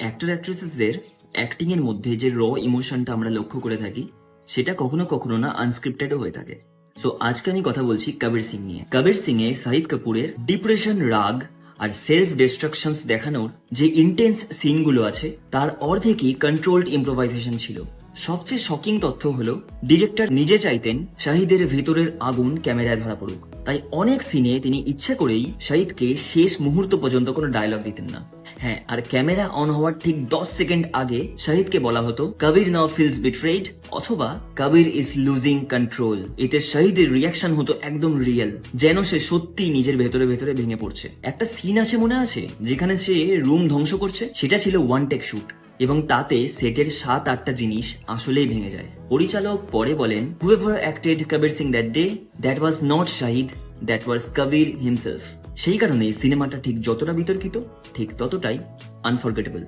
Actor অ্যাক্ট্রেসেসদের acting এর মধ্যে যে র ইমোশনটা আমরা লক্ষ্য করে থাকি সেটা কখনো কখনো না আনস্ক্রিপ্টেডও হয়ে থাকে। সো আজকে আমি কথা বলছি কবির সিং নিয়ে। কবির সিং এ শাহিদ কাপুরের ডিপ্রেশন, রাগ আর সেলফ ডিস্ট্রাকশনস দেখানোর যে ইন্টেন্স সিনগুলো আছে তার অর্ধেকই কন্ট্রোলড ইম্প্রোভাইজেশন ছিল। সবচেয়ে শকিং তথ্য হলো ডিরেক্টর নিজে চাইতেন শাহিদের ভেতরের আগুন ক্যামেরায় ধরা পড়ুক, তাই অনেক সিনে তিনি ইচ্ছে করেই শাহিদকে শেষ মুহূর্ত পর্যন্ত কোনো ডায়লগ দিতেন না। হ্যাঁ, আর ক্যামেরা অন হওয়ার ঠিক 10 সেকেন্ড আগে শাহিদকে বলা হতো কবির নাও ফিলস বিট্রেড অথবা কবির ইজ লুজিং কন্ট্রোল। এতে শাহিদের রিয়াকশন হতো একদম রিয়েল, যেন সে সত্যি নিজের ভেতরে ভেতরে ভেঙে পড়ছে। একটা সিন আছে মনে আছে যেখানে সে রুম ধ্বংস করছে, সেটা ছিল ওয়ান টেক শুট এবং তাতে সেটের 7-8টা জিনিস আসলেই ভেঙে যায়। পরিচালক পরে বলেন, whoever acted Kabir Singh that day, that was not Shahid, that was Kabir himself। সেই কারণেই সিনেমাটা ঠিক যতটা বিতর্কিত ঠিক ততটাই আনফরগেটেবল।